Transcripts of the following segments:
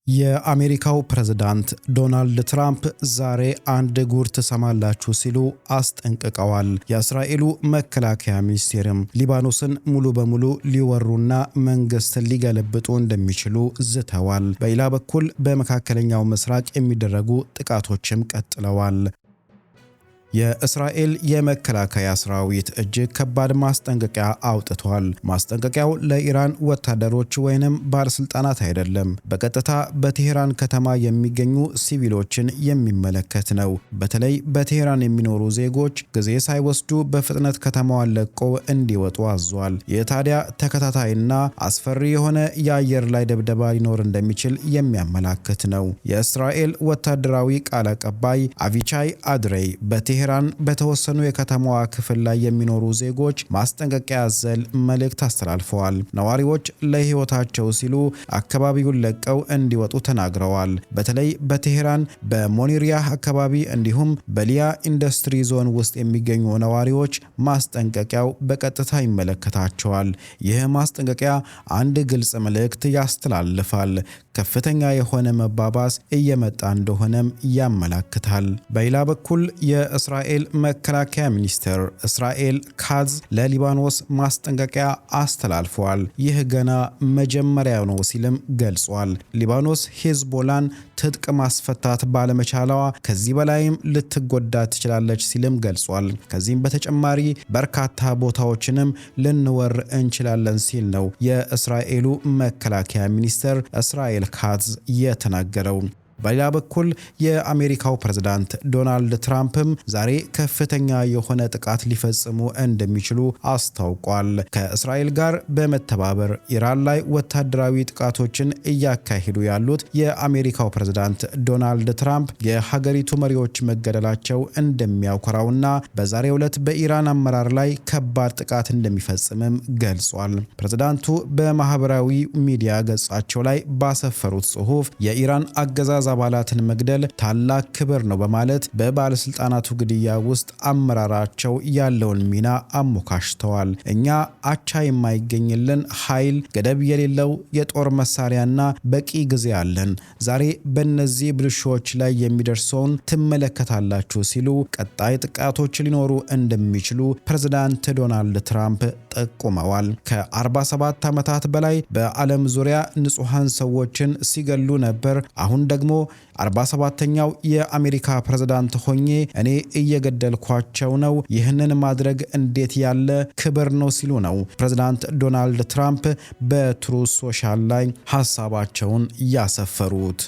የአሜሪካው ፕሬዝዳንት ዶናልድ ትራምፕ ዛሬ አንድ ጉር ትሰማላችሁ ሲሉ አስጠንቅቀዋል። የእስራኤሉ መከላከያ ሚኒስቴርም ሊባኖስን ሙሉ በሙሉ ሊወሩና መንግስትን ሊገለብጡ እንደሚችሉ ዝተዋል። በሌላ በኩል በመካከለኛው ምስራቅ የሚደረጉ ጥቃቶችም ቀጥለዋል። የእስራኤል የመከላከያ ሰራዊት እጅግ ከባድ ማስጠንቀቂያ አውጥቷል። ማስጠንቀቂያው ለኢራን ወታደሮች ወይንም ባለስልጣናት አይደለም፣ በቀጥታ በቴህራን ከተማ የሚገኙ ሲቪሎችን የሚመለከት ነው። በተለይ በቴህራን የሚኖሩ ዜጎች ጊዜ ሳይወስዱ በፍጥነት ከተማዋን ለቀው እንዲወጡ አዟል። የታዲያ ተከታታይና አስፈሪ የሆነ የአየር ላይ ድብደባ ሊኖር እንደሚችል የሚያመላክት ነው። የእስራኤል ወታደራዊ ቃል አቀባይ አቪቻይ አድሬይ በቴህራን በተወሰኑ የከተማዋ ክፍል ላይ የሚኖሩ ዜጎች ማስጠንቀቂያ ያዘለ መልእክት አስተላልፈዋል። ነዋሪዎች ለህይወታቸው ሲሉ አካባቢውን ለቀው እንዲወጡ ተናግረዋል። በተለይ በቴህራን በሞኒሪያ አካባቢ እንዲሁም በሊያ ኢንዱስትሪ ዞን ውስጥ የሚገኙ ነዋሪዎች ማስጠንቀቂያው በቀጥታ ይመለከታቸዋል። ይህ ማስጠንቀቂያ አንድ ግልጽ መልእክት ያስተላልፋል። ከፍተኛ የሆነ መባባስ እየመጣ እንደሆነም ያመለክታል። በሌላ በኩል የእስራኤል መከላከያ ሚኒስትር እስራኤል ካዝ ለሊባኖስ ማስጠንቀቂያ አስተላልፏል። ይህ ገና መጀመሪያው ነው ሲልም ገልጿል። ሊባኖስ ሂዝቦላን ትጥቅ ማስፈታት ባለመቻሏ ከዚህ በላይም ልትጎዳ ትችላለች ሲልም ገልጿል። ከዚህም በተጨማሪ በርካታ ቦታዎችንም ልንወር እንችላለን ሲል ነው የእስራኤሉ መከላከያ ሚኒስትር እስራኤል ካዝ የተናገረው። በሌላ በኩል የአሜሪካው ፕሬዝዳንት ዶናልድ ትራምፕም ዛሬ ከፍተኛ የሆነ ጥቃት ሊፈጽሙ እንደሚችሉ አስታውቋል። ከእስራኤል ጋር በመተባበር ኢራን ላይ ወታደራዊ ጥቃቶችን እያካሄዱ ያሉት የአሜሪካው ፕሬዝዳንት ዶናልድ ትራምፕ የሀገሪቱ መሪዎች መገደላቸው እንደሚያኮራውና በዛሬው ዕለት በኢራን አመራር ላይ ከባድ ጥቃት እንደሚፈጽምም ገልጿል። ፕሬዝዳንቱ በማህበራዊ ሚዲያ ገጻቸው ላይ ባሰፈሩት ጽሑፍ የኢራን አገዛዝ አባላትን መግደል ታላቅ ክብር ነው በማለት በባለስልጣናቱ ግድያ ውስጥ አመራራቸው ያለውን ሚና አሞካሽተዋል። እኛ አቻ የማይገኝልን ኃይል፣ ገደብ የሌለው የጦር መሳሪያና በቂ ጊዜ አለን። ዛሬ በእነዚህ ብልሾች ላይ የሚደርሰውን ትመለከታላችሁ ሲሉ ቀጣይ ጥቃቶች ሊኖሩ እንደሚችሉ ፕሬዝዳንት ዶናልድ ትራምፕ ጠቁመዋል። ከ47 ዓመታት በላይ በዓለም ዙሪያ ንጹሃን ሰዎችን ሲገሉ ነበር። አሁን ደግሞ 47ኛው የአሜሪካ ፕሬዝዳንት ሆኜ እኔ እየገደልኳቸው ነው። ይህንን ማድረግ እንዴት ያለ ክብር ነው ሲሉ ነው ፕሬዝዳንት ዶናልድ ትራምፕ በትሩዝ ሶሻል ላይ ሐሳባቸውን ያሰፈሩት።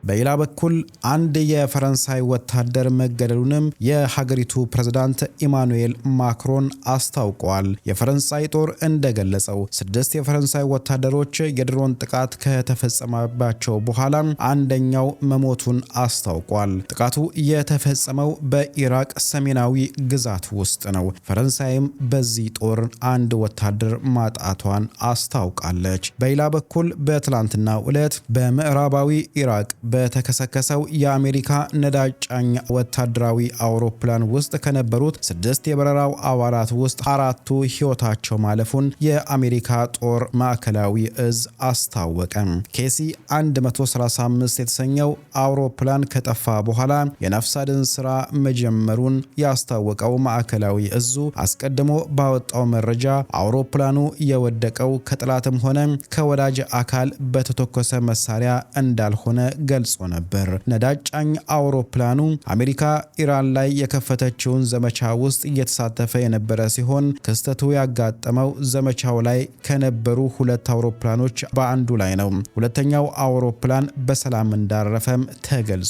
በሌላ በኩል አንድ የፈረንሳይ ወታደር መገደሉንም የሀገሪቱ ፕሬዝዳንት ኢማኑኤል ማክሮን አስታውቀዋል። የፈረንሳይ ጦር እንደገለጸው 6 የፈረንሳይ ወታደሮች የድሮን ጥቃት ከተፈጸመባቸው በኋላ አንደኛው መሞቱን አስታውቋል። ጥቃቱ የተፈጸመው በኢራቅ ሰሜናዊ ግዛት ውስጥ ነው። ፈረንሳይም በዚህ ጦር አንድ ወታደር ማጣቷን አስታውቃለች። በሌላ በኩል በትላንትናው ዕለት በምዕራባዊ ኢራቅ በተከሰከሰው የአሜሪካ ነዳጅ ጫኝ ወታደራዊ አውሮፕላን ውስጥ ከነበሩት 6 የበረራው አባላት ውስጥ 4ቱ ሕይወታቸው ማለፉን የአሜሪካ ጦር ማዕከላዊ እዝ አስታወቀ። ኬሲ 135 የተሰኘው አውሮፕላን ከጠፋ በኋላ የነፍስ አድን ስራ መጀመሩን ያስታወቀው ማዕከላዊ እዙ አስቀድሞ ባወጣው መረጃ አውሮፕላኑ የወደቀው ከጠላትም ሆነ ከወዳጅ አካል በተተኮሰ መሳሪያ እንዳልሆነ ገልጾ ነበር። ነዳጅ ጫኝ አውሮፕላኑ አሜሪካ ኢራን ላይ የከፈተችውን ዘመቻ ውስጥ እየተሳተፈ የነበረ ሲሆን ክስተቱ ያጋጠመው ዘመቻው ላይ ከነበሩ 2 አውሮፕላኖች በአንዱ ላይ ነው። ሁለተኛው አውሮፕላን በሰላም እንዳረፈም ተገልጿል።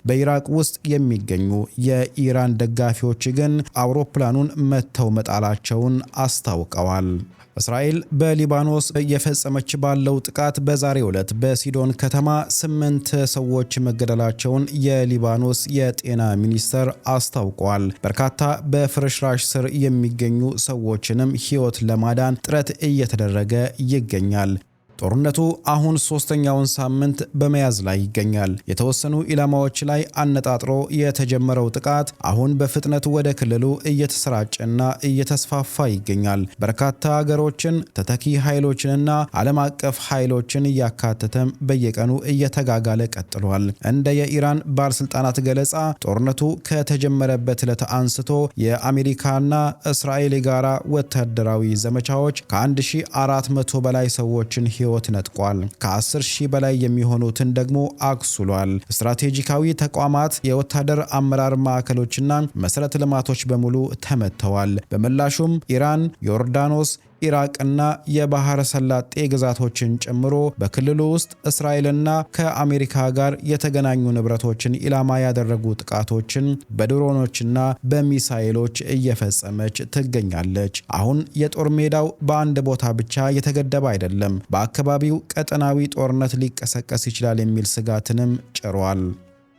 በኢራቅ ውስጥ የሚገኙ የኢራን ደጋፊዎች ግን አውሮፕላኑን መተው መጣላቸውን አስታውቀዋል። እስራኤል በሊባኖስ የፈጸመች ባለው ጥቃት በዛሬው ዕለት በሲዶን ከተማ 8 ሰዎች መገደላቸውን የሊባኖስ የጤና ሚኒስቴር አስታውቋል። በርካታ በፍርስራሽ ስር የሚገኙ ሰዎችንም ሕይወት ለማዳን ጥረት እየተደረገ ይገኛል። ጦርነቱ አሁን ሶስተኛውን ሳምንት በመያዝ ላይ ይገኛል። የተወሰኑ ኢላማዎች ላይ አነጣጥሮ የተጀመረው ጥቃት አሁን በፍጥነት ወደ ክልሉ እየተሰራጨና እየተስፋፋ ይገኛል። በርካታ ሀገሮችን፣ ተተኪ ኃይሎችንና ዓለም አቀፍ ኃይሎችን እያካተተም በየቀኑ እየተጋጋለ ቀጥሏል። እንደ የኢራን ባለስልጣናት ገለጻ ጦርነቱ ከተጀመረበት ዕለት አንስቶ የአሜሪካና እስራኤል የጋራ ወታደራዊ ዘመቻዎች ከ1400 በላይ ሰዎችን ሕይወት ነጥቋል። ከ10 ሺህ በላይ የሚሆኑትን ደግሞ አቁስሏል። ስትራቴጂካዊ ተቋማት፣ የወታደር አመራር ማዕከሎችና መሰረተ ልማቶች በሙሉ ተመተዋል። በምላሹም ኢራን፣ ዮርዳኖስ፣ ኢራቅና የባህረ ሰላጤ ግዛቶችን ጨምሮ በክልሉ ውስጥ እስራኤልና ከአሜሪካ ጋር የተገናኙ ንብረቶችን ኢላማ ያደረጉ ጥቃቶችን በድሮኖችና በሚሳኤሎች እየፈጸመች ትገኛለች። አሁን የጦር ሜዳው በአንድ ቦታ ብቻ የተገደበ አይደለም። በአካባቢው ቀጠናዊ ጦርነት ሊቀሰቀስ ይችላል የሚል ስጋትንም ጭሯል።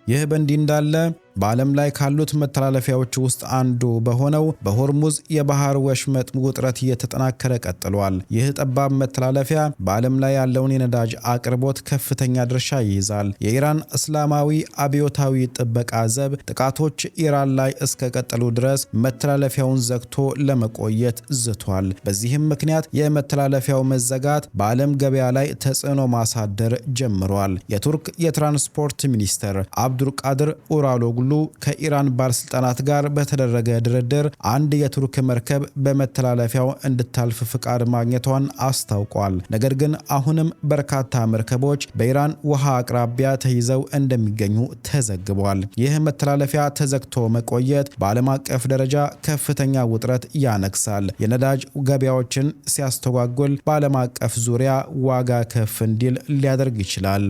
ይህ በእንዲህ እንዳለ በዓለም ላይ ካሉት መተላለፊያዎች ውስጥ አንዱ በሆነው በሆርሙዝ የባህር ወሽመጥ ውጥረት እየተጠናከረ ቀጥሏል። ይህ ጠባብ መተላለፊያ በዓለም ላይ ያለውን የነዳጅ አቅርቦት ከፍተኛ ድርሻ ይይዛል። የኢራን እስላማዊ አብዮታዊ ጥበቃ ዘብ ጥቃቶች ኢራን ላይ እስከቀጠሉ ድረስ መተላለፊያውን ዘግቶ ለመቆየት ዝቷል። በዚህም ምክንያት የመተላለፊያው መዘጋት በዓለም ገበያ ላይ ተጽዕኖ ማሳደር ጀምሯል። የቱርክ የትራንስፖርት ሚኒስተር አብዱልቃድር ኡራሎግሉ ከኢራን ባለስልጣናት ጋር በተደረገ ድርድር አንድ የቱርክ መርከብ በመተላለፊያው እንድታልፍ ፍቃድ ማግኘቷን አስታውቋል። ነገር ግን አሁንም በርካታ መርከቦች በኢራን ውሃ አቅራቢያ ተይዘው እንደሚገኙ ተዘግቧል። ይህ መተላለፊያ ተዘግቶ መቆየት በዓለም አቀፍ ደረጃ ከፍተኛ ውጥረት ያነግሳል። የነዳጅ ገበያዎችን ሲያስተጓጉል በዓለም አቀፍ ዙሪያ ዋጋ ከፍ እንዲል ሊያደርግ ይችላል።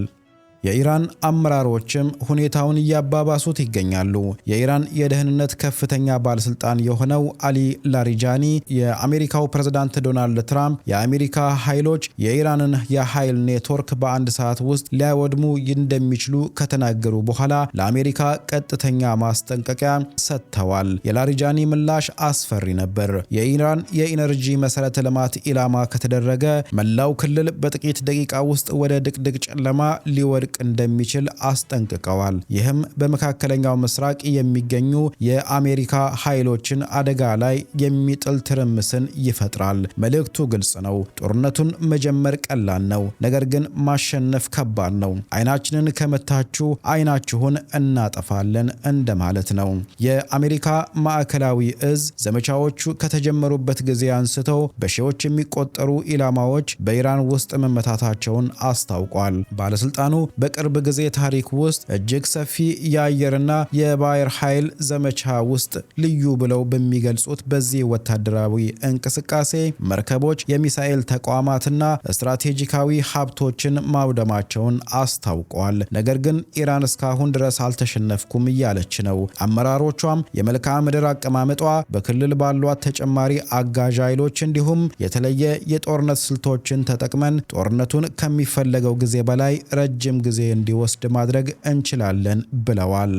የኢራን አመራሮችም ሁኔታውን እያባባሱት ይገኛሉ። የኢራን የደህንነት ከፍተኛ ባለስልጣን የሆነው አሊ ላሪጃኒ የአሜሪካው ፕሬዝዳንት ዶናልድ ትራምፕ የአሜሪካ ኃይሎች የኢራንን የኃይል ኔትወርክ በአንድ ሰዓት ውስጥ ሊያወድሙ እንደሚችሉ ከተናገሩ በኋላ ለአሜሪካ ቀጥተኛ ማስጠንቀቂያ ሰጥተዋል። የላሪጃኒ ምላሽ አስፈሪ ነበር። የኢራን የኢነርጂ መሰረተ ልማት ኢላማ ከተደረገ መላው ክልል በጥቂት ደቂቃ ውስጥ ወደ ድቅድቅ ጨለማ ሊወድቅ እንደሚችል አስጠንቅቀዋል። ይህም በመካከለኛው ምስራቅ የሚገኙ የአሜሪካ ኃይሎችን አደጋ ላይ የሚጥል ትርምስን ይፈጥራል። መልእክቱ ግልጽ ነው። ጦርነቱን መጀመር ቀላል ነው፣ ነገር ግን ማሸነፍ ከባድ ነው። አይናችንን ከመታችሁ አይናችሁን እናጠፋለን እንደማለት ነው። የአሜሪካ ማዕከላዊ እዝ ዘመቻዎቹ ከተጀመሩበት ጊዜ አንስተው በሺዎች የሚቆጠሩ ኢላማዎች በኢራን ውስጥ መመታታቸውን አስታውቋል። ባለስልጣኑ በቅርብ ጊዜ ታሪክ ውስጥ እጅግ ሰፊ የአየርና የባህር ኃይል ዘመቻ ውስጥ ልዩ ብለው በሚገልጹት በዚህ ወታደራዊ እንቅስቃሴ መርከቦች፣ የሚሳኤል ተቋማትና ስትራቴጂካዊ ሀብቶችን ማውደማቸውን አስታውቋል። ነገር ግን ኢራን እስካሁን ድረስ አልተሸነፍኩም እያለች ነው። አመራሮቿም የመልክዓ ምድር አቀማመጧ በክልል ባሏት ተጨማሪ አጋዥ ኃይሎች እንዲሁም የተለየ የጦርነት ስልቶችን ተጠቅመን ጦርነቱን ከሚፈለገው ጊዜ በላይ ረጅም ጊዜ እንዲወስድ ማድረግ እንችላለን ብለዋል።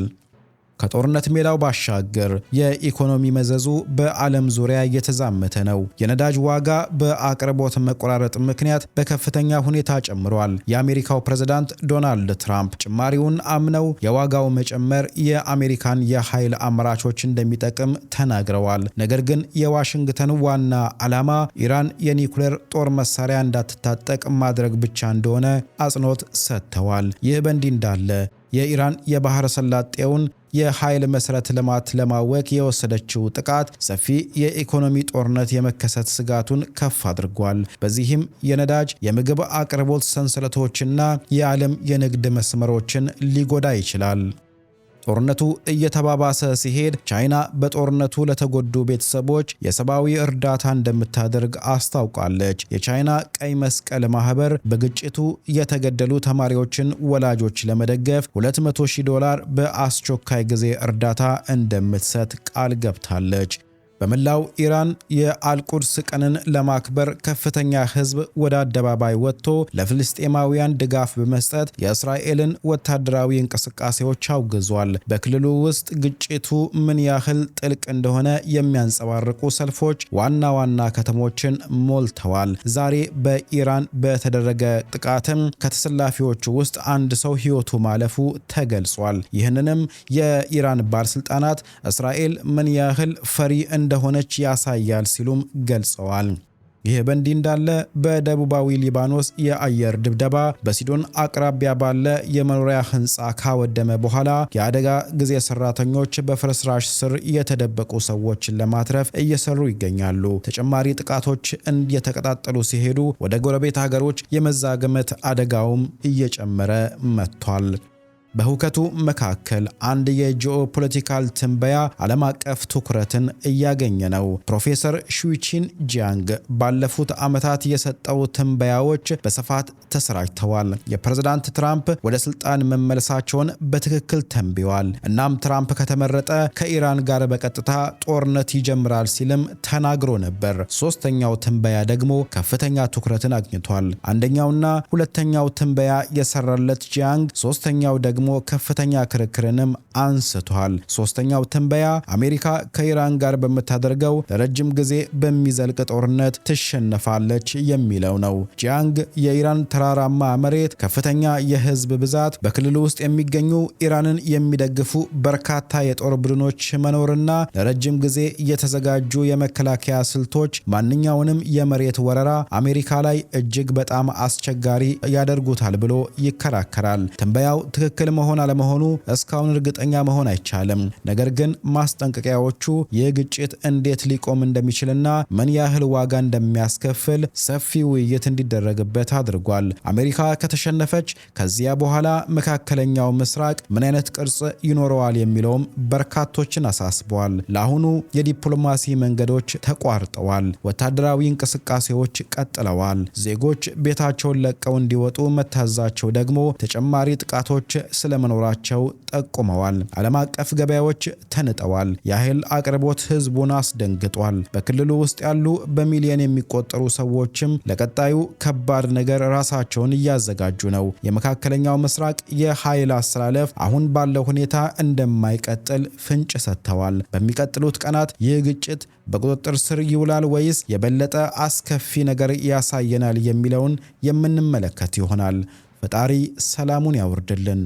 ከጦርነት ሜዳው ባሻገር የኢኮኖሚ መዘዙ በዓለም ዙሪያ እየተዛመተ ነው። የነዳጅ ዋጋ በአቅርቦት መቆራረጥ ምክንያት በከፍተኛ ሁኔታ ጨምሯል። የአሜሪካው ፕሬዝዳንት ዶናልድ ትራምፕ ጭማሪውን አምነው የዋጋው መጨመር የአሜሪካን የኃይል አምራቾች እንደሚጠቅም ተናግረዋል። ነገር ግን የዋሽንግተን ዋና ዓላማ ኢራን የኒውክሌር ጦር መሳሪያ እንዳትታጠቅ ማድረግ ብቻ እንደሆነ አጽንኦት ሰጥተዋል። ይህ በእንዲህ እንዳለ የኢራን የባህረ ሰላጤውን የኃይል መሰረተ ልማት ለማወክ የወሰደችው ጥቃት ሰፊ የኢኮኖሚ ጦርነት የመከሰት ስጋቱን ከፍ አድርጓል። በዚህም የነዳጅ የምግብ አቅርቦት ሰንሰለቶችና የዓለም የንግድ መስመሮችን ሊጎዳ ይችላል። ጦርነቱ እየተባባሰ ሲሄድ ቻይና በጦርነቱ ለተጎዱ ቤተሰቦች የሰብአዊ እርዳታ እንደምታደርግ አስታውቃለች። የቻይና ቀይ መስቀል ማህበር በግጭቱ የተገደሉ ተማሪዎችን ወላጆች ለመደገፍ $200,000 በአስቸኳይ ጊዜ እርዳታ እንደምትሰጥ ቃል ገብታለች። በመላው ኢራን የአልቁድስ ቀንን ለማክበር ከፍተኛ ህዝብ ወደ አደባባይ ወጥቶ ለፍልስጤማውያን ድጋፍ በመስጠት የእስራኤልን ወታደራዊ እንቅስቃሴዎች አውግዟል። በክልሉ ውስጥ ግጭቱ ምን ያህል ጥልቅ እንደሆነ የሚያንጸባርቁ ሰልፎች ዋና ዋና ከተሞችን ሞልተዋል። ዛሬ በኢራን በተደረገ ጥቃትም ከተሰላፊዎቹ ውስጥ አንድ ሰው ህይወቱ ማለፉ ተገልጿል። ይህንንም የኢራን ባለስልጣናት እስራኤል ምን ያህል ፈሪ እንደሆነች ያሳያል ሲሉም ገልጸዋል። ይህ በእንዲህ እንዳለ በደቡባዊ ሊባኖስ የአየር ድብደባ በሲዶን አቅራቢያ ባለ የመኖሪያ ህንፃ ካወደመ በኋላ የአደጋ ጊዜ ሰራተኞች በፍርስራሽ ስር የተደበቁ ሰዎችን ለማትረፍ እየሰሩ ይገኛሉ። ተጨማሪ ጥቃቶች እየተቀጣጠሉ ሲሄዱ ወደ ጎረቤት ሀገሮች የመዛገመት አደጋውም እየጨመረ መጥቷል። በሁከቱ መካከል አንድ የጂኦፖለቲካል ትንበያ ዓለም አቀፍ ትኩረትን እያገኘ ነው። ፕሮፌሰር ሹቺን ጂያንግ ባለፉት ዓመታት የሰጠው ትንበያዎች በስፋት ተሰራጭተዋል። የፕሬዝዳንት ትራምፕ ወደ ስልጣን መመለሳቸውን በትክክል ተንብየዋል። እናም ትራምፕ ከተመረጠ ከኢራን ጋር በቀጥታ ጦርነት ይጀምራል ሲልም ተናግሮ ነበር። ሶስተኛው ትንበያ ደግሞ ከፍተኛ ትኩረትን አግኝቷል። አንደኛውና ሁለተኛው ትንበያ የሰራለት ጂያንግ ሶስተኛው ደግሞ ከፍተኛ ክርክርንም አንስቷል። ሶስተኛው ትንበያ አሜሪካ ከኢራን ጋር በምታደርገው ለረጅም ጊዜ በሚዘልቅ ጦርነት ትሸነፋለች የሚለው ነው። ጂያንግ የኢራን ተራራማ መሬት፣ ከፍተኛ የህዝብ ብዛት፣ በክልሉ ውስጥ የሚገኙ ኢራንን የሚደግፉ በርካታ የጦር ቡድኖች መኖርና ለረጅም ጊዜ የተዘጋጁ የመከላከያ ስልቶች ማንኛውንም የመሬት ወረራ አሜሪካ ላይ እጅግ በጣም አስቸጋሪ ያደርጉታል ብሎ ይከራከራል። ትንበያው ትክክል መሆን አለመሆኑ እስካሁን እርግጠኛ መሆን አይቻልም። ነገር ግን ማስጠንቀቂያዎቹ ይህ ግጭት እንዴት ሊቆም እንደሚችልና ምን ያህል ዋጋ እንደሚያስከፍል ሰፊ ውይይት እንዲደረግበት አድርጓል። አሜሪካ ከተሸነፈች ከዚያ በኋላ መካከለኛው ምስራቅ ምን አይነት ቅርጽ ይኖረዋል የሚለውም በርካቶችን አሳስበዋል። ለአሁኑ የዲፕሎማሲ መንገዶች ተቋርጠዋል። ወታደራዊ እንቅስቃሴዎች ቀጥለዋል። ዜጎች ቤታቸውን ለቀው እንዲወጡ መታዛቸው ደግሞ ተጨማሪ ጥቃቶች ስለመኖራቸው ጠቁመዋል። ዓለም አቀፍ ገበያዎች ተንጠዋል። የኃይል አቅርቦት ህዝቡን አስደንግጧል። በክልሉ ውስጥ ያሉ በሚሊዮን የሚቆጠሩ ሰዎችም ለቀጣዩ ከባድ ነገር ራሳቸውን እያዘጋጁ ነው። የመካከለኛው ምስራቅ የኃይል አስተላለፍ አሁን ባለው ሁኔታ እንደማይቀጥል ፍንጭ ሰጥተዋል። በሚቀጥሉት ቀናት ይህ ግጭት በቁጥጥር ስር ይውላል ወይስ የበለጠ አስከፊ ነገር ያሳየናል የሚለውን የምንመለከት ይሆናል። ፈጣሪ ሰላሙን ያወርድልን።